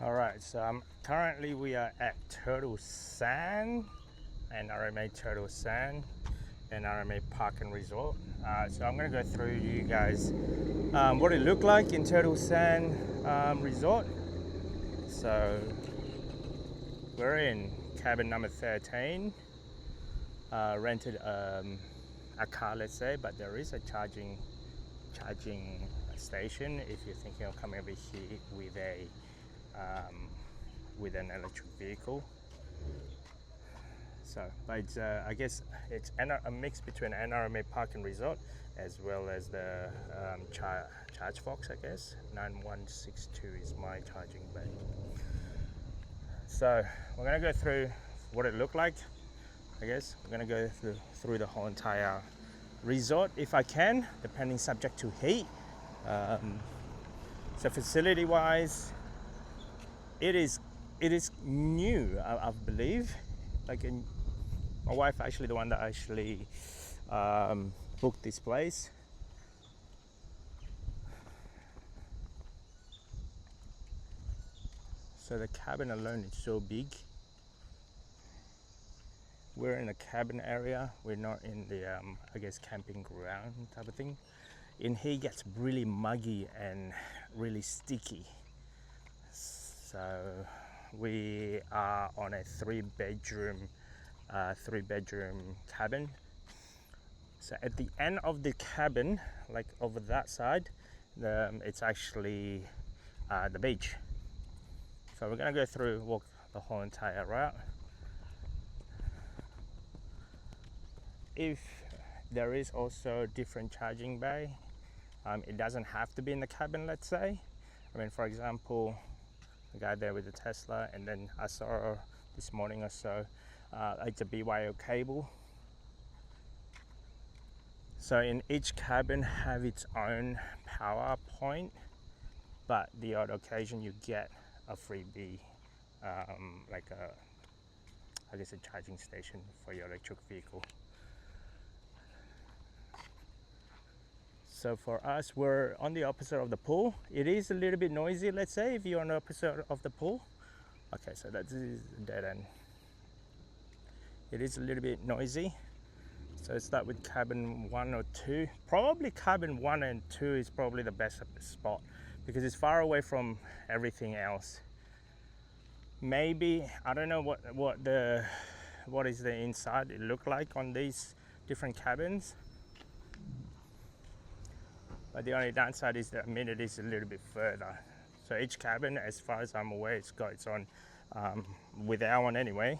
Alright, so currently we are at Turtle Sand, NRMA Turtle Sand, NRMA Park and Resort. So I'm going to go through you guys what it looked like in Turtle Sand Resort. So we're in cabin number 13. Rented a car, let's say, but there is a charging station if you're thinking of coming over here with an electric vehicle. So, but it's, I guess it's a mix between NRMA Park and Resort as well as the charge box, I guess. 9162 is my charging bay. So we're gonna go through what it looked like. I guess we're gonna go through the whole entire resort if I can, depending subject to heat. So facility wise, it is new, I believe. My wife actually the one that actually booked this place. So the cabin alone is so big. We're in a cabin area. We're not in the I guess camping ground type of thing. In here gets really muggy and really sticky. So we are on a three bedroom cabin. So at the end of the cabin, like over that side, it's actually the beach. So we're gonna go through, walk the whole entire route. If there is also different charging bay, it doesn't have to be in the cabin, let's say. I mean, for example, the guy there with the Tesla, and then I saw this morning or so, it's a BYO cable. So in each cabin have its own power point, but the odd occasion you get a freebie, like I guess a charging station for your electric vehicle. So for us, we're on the opposite of the pool. It is a little bit noisy, let's say, if you're on the opposite of the pool. Okay, so that is dead end. It is a little bit noisy. So let's start with cabin 1 or 2. Probably cabin 1 and 2 is probably the best spot because it's far away from everything else. Maybe, I don't know what is the inside it look like on these different cabins. But the only downside is the amenities a little bit further. So each cabin, as far as I'm aware, it's got its own, with our one anyway,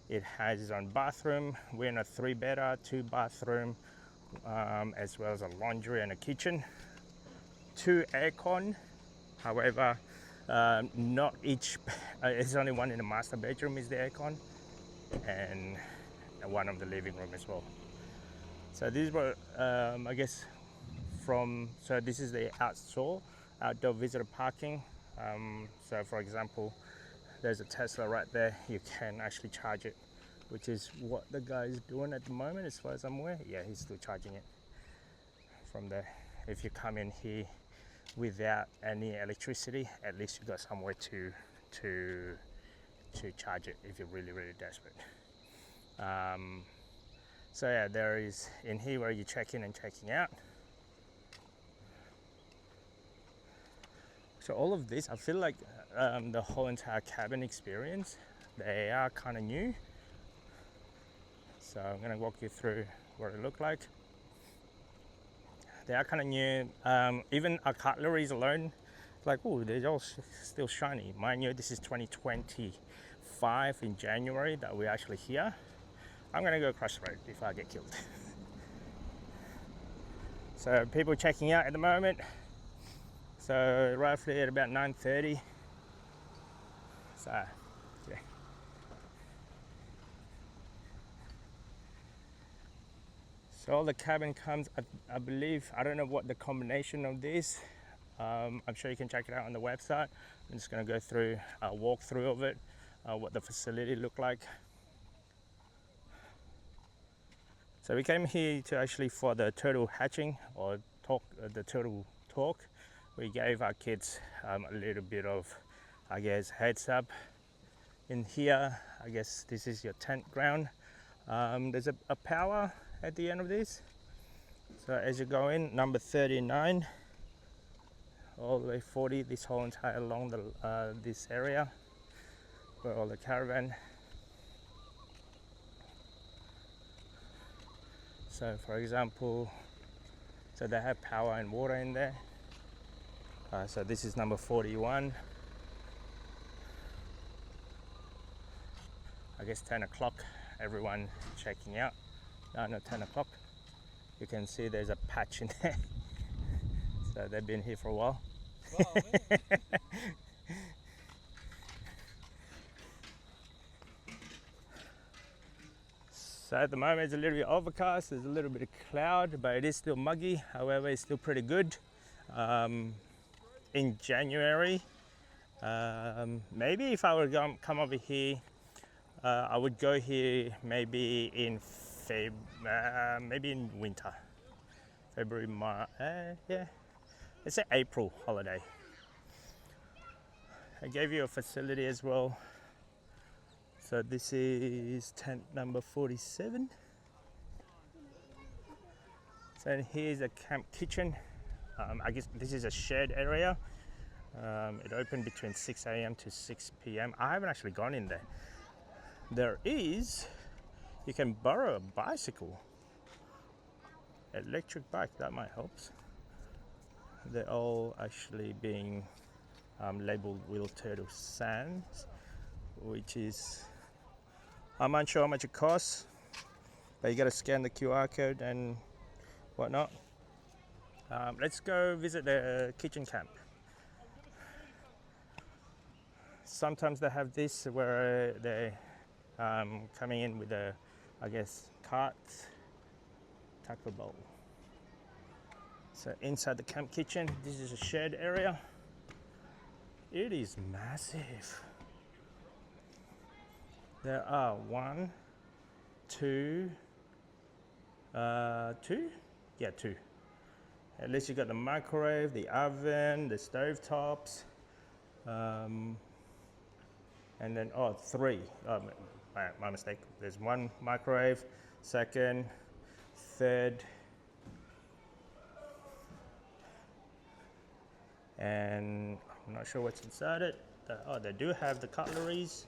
it has its own bathroom. We're in a 3-bedder, 2-bathroom, as well as a laundry and a kitchen. 2 aircon, however, not each, it's only one in the master bedroom is the aircon, and one of the living room as well. So these were, I guess, so this is the outdoor visitor parking. So for example, there's a Tesla right there. You can actually charge it, which is what the guy is doing at the moment as far as I'm aware. Yeah, he's still charging it from there. If you come in here without any electricity, at least you've got somewhere to charge it if you're really desperate. So yeah, there is in here where you check in and checking out. So all of this, I feel like the whole entire cabin experience, they are kind of new. So I'm gonna walk you through what it looked like. They are kind of new. Even our cutleries alone, like, oh, they're all still shiny. Mind you, this is 2025 in January that we're actually here. I'm gonna go across the road if I get killed. So people checking out at the moment. So roughly at about 9:30. So yeah. So the cabin comes, I believe, I don't know what the combination of this. I'm sure you can check it out on the website. I'm just going to go through a walkthrough of it, what the facility looked like. So we came here to actually for the turtle hatching or the turtle talk. We gave our kids a little bit of I guess, heads up. In here, I guess this is your tent ground. There's a power at the end of this. So as you go in, number 39, all the way 40, this whole entire along this area where all the caravan. So for example, so they have power and water in there. So this is number 41. I guess 10 o'clock, everyone checking out. No, 10 o'clock. You can see there's a patch in there. So they've been here for a while. Wow, so at the moment it's a little bit overcast, there's a little bit of cloud, but it is still muggy. However, it's still pretty good. In January, maybe if I were to come over here, I would go here maybe in maybe in winter, February, March, yeah, let's say April holiday. I gave you a facility as well. So this is tent number 47. So here's a camp kitchen. I guess this is a shared area. It opened between 6 a.m. to 6 p.m. I haven't actually gone in there. There is, you can borrow a bicycle, electric bike, that might help. They're all actually being labeled Wheel Turtle Sands, which is, I'm unsure how much it costs, but you got to scan the QR code and whatnot. Let's go visit the kitchen camp. Sometimes they have this where they coming in with a, I guess, cart, taco bowl. So inside the camp kitchen, this is a shared area. It is massive. There are two. Two. At least you got the microwave, the oven, the stove tops, and then three. My mistake. There's one microwave, second, third, and I'm not sure what's inside it. They do have the cutleries.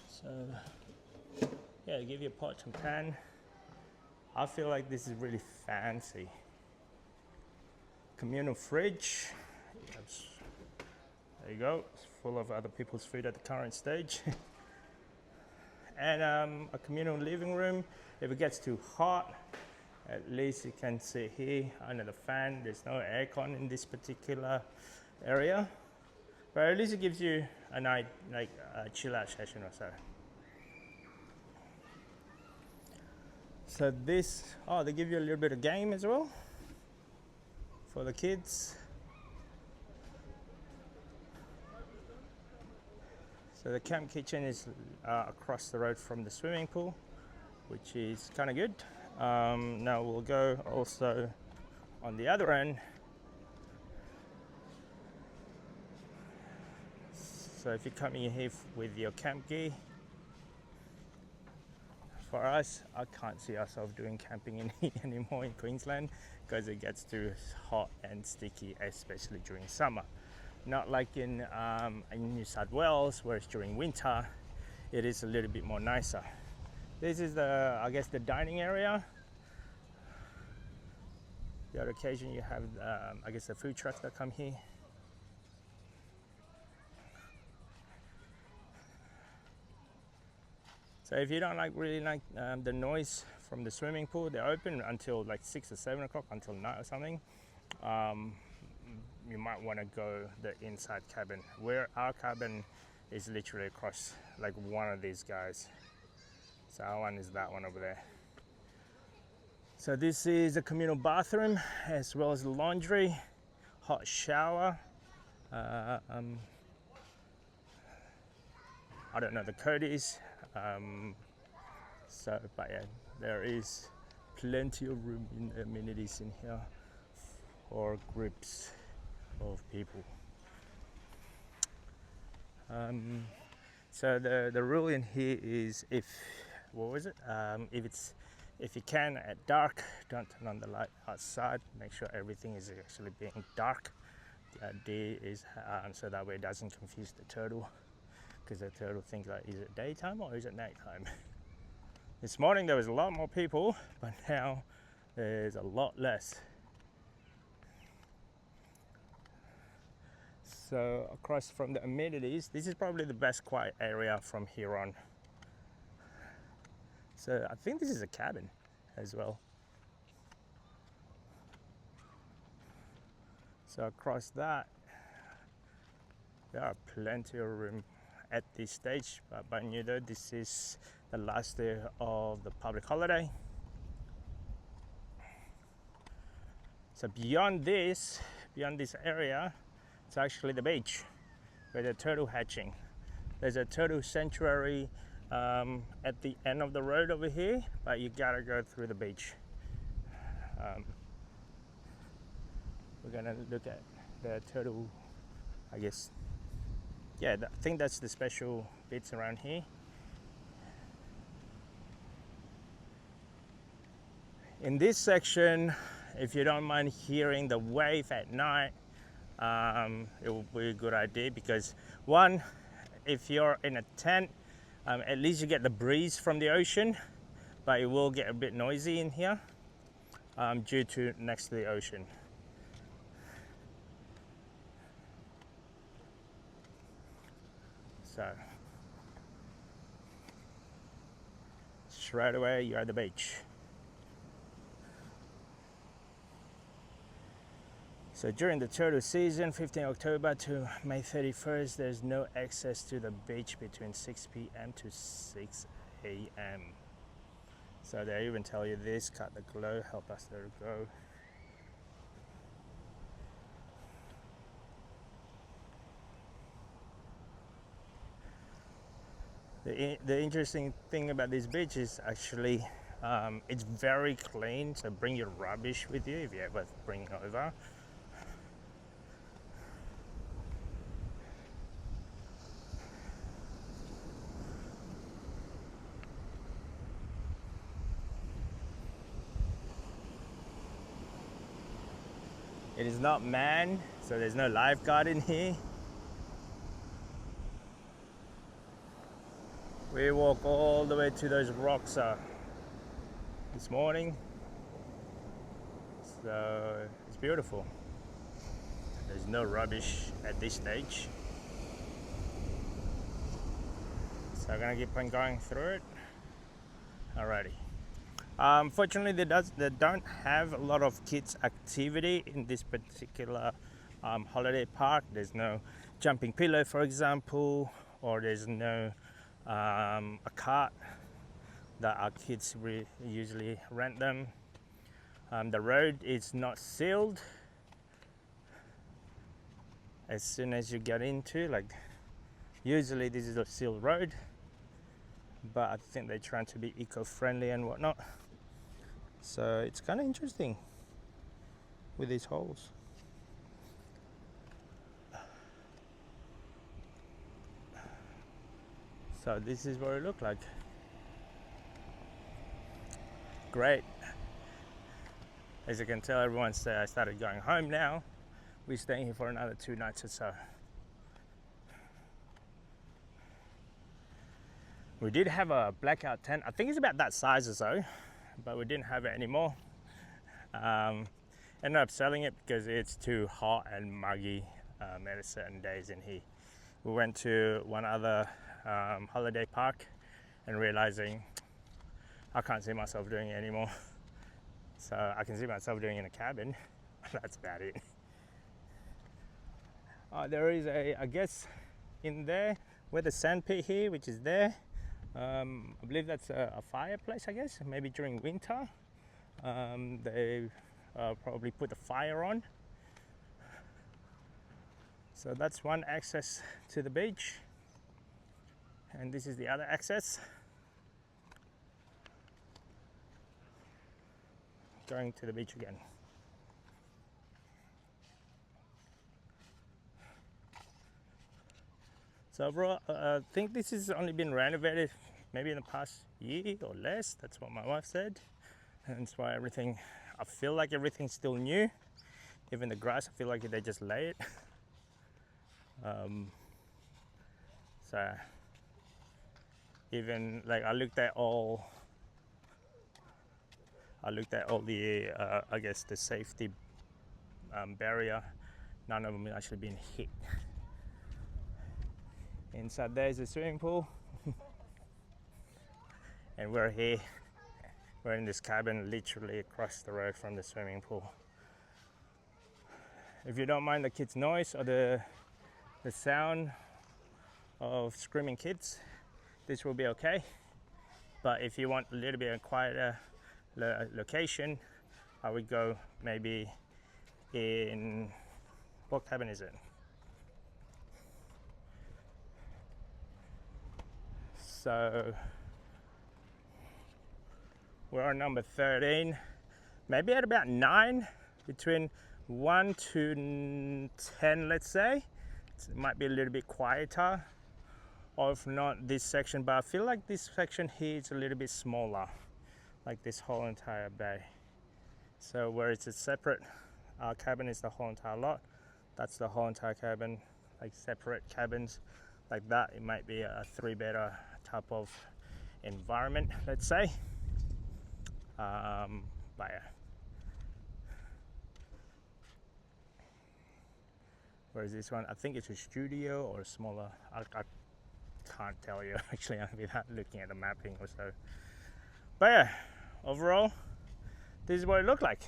So yeah, they give you a pot and pan. I feel like this is really fancy. Communal fridge. There you go. It's full of other people's food at the current stage. And a communal living room. If it gets too hot, at least you can sit here under the fan. There's no aircon in this particular area, but at least it gives you a night, like a chill out session or so. So this, they give you a little bit of game as well for the kids. So the camp kitchen is across the road from the swimming pool, which is kind of good. Now we'll go also on the other end. So if you're coming in here with your camp gear, for us, I can't see ourselves doing camping in here anymore in Queensland because it gets too hot and sticky, especially during summer. Not like in New South Wales, where it's during winter, it is a little bit more nicer. This is I guess the dining area. The other occasion you have, I guess, the food trucks that come here. So if you don't really like the noise from the swimming pool, they're open until like 6 or 7 o'clock, until night or something. You might want to go the inside cabin, where our cabin is literally across like one of these guys. So our one is that one over there. So this is a communal bathroom as well as the laundry, hot shower. I don't know the code is. But yeah, there is plenty of room in the amenities in here for groups of people. So the rule in here is if if you can at dark, don't turn on the light outside. Make sure everything is actually being dark. The idea is so that way it doesn't confuse the turtle, because the turtle thinks like, is it daytime or is it nighttime? This morning there was a lot more people, but now there's a lot less. So across from the amenities, this is probably the best quiet area from here on. So I think this is a cabin as well. So across that, there are plenty of room at this stage, but you know, this is the last day of the public holiday. So beyond this area, it's actually the beach where the turtle hatching. There's a turtle sanctuary at the end of the road over here, but you gotta go through the beach. We're gonna look at the turtle, I guess. Yeah, I think that's the special bits around here. In this section, if you don't mind hearing the wave at night, it will be a good idea, because one, if you're in a tent, at least you get the breeze from the ocean, but it will get a bit noisy in here due to next to the ocean. So straight away you're at the beach. So during the turtle season, 15 October to May 31st, there's no access to the beach between 6 p.m. to 6 a.m. So they even tell you this: cut the glow, help us let it go. The interesting thing about this beach is actually it's very clean, so bring your rubbish with you if you ever bring over. It is not manned, so there's no lifeguard in here. We walk all the way to those rocks this morning, so it's beautiful. There's no rubbish at this stage, so I'm gonna keep on going through it. Alrighty. Fortunately, they don't have a lot of kids activity in this particular holiday park. There's no jumping pillow, for example, or there's no a cart that our kids usually rent them. The road is not sealed. As soon as you get into, like, usually this is a sealed road, but I think they're trying to be eco-friendly and whatnot. So it's kind of interesting with these holes. So this is what it looked like. Great. As you can tell, everyone started going home now. We're staying here for another 2 nights or so. We did have a blackout tent. I think it's about that size or so, but we didn't have it anymore. Ended up selling it because it's too hot and muggy at certain days in here. We went to one other holiday park and realizing I can't see myself doing it anymore. So I can see myself doing it in a cabin. That's about it. There is I guess in there where the sandpit here, which is there, I believe that's a fireplace, I guess. Maybe during winter they probably put the fire on. So that's one access to the beach, and this is the other access going to the beach again. So overall, I think this has only been renovated maybe in the past year or less. That's what my wife said. And that's why everything, I feel like everything's still new. Even the grass, I feel like they just lay it. So even like I looked at all the I guess the safety barrier. None of them have actually been hit. Inside there is a swimming pool. And we're here, we're in this cabin literally across the road from the swimming pool. If you don't mind the kids' noise or the sound of screaming kids, this will be okay. But if you want a little bit of quieter location, I would go maybe in, what cabin is it? So we're on number 13, maybe at about 9, between 1 to 10, let's say. It might be a little bit quieter, or if not this section, but I feel like this section here is a little bit smaller, like this whole entire bay. So where it's a separate cabin is the whole entire lot, that's the whole entire cabin, like separate cabins like that. It might be a 3-bedder type of environment, let's say. But yeah. Whereas this one, I think it's a studio or a smaller, I can't tell you actually without looking at the mapping or so. But yeah, overall, this is what it looked like.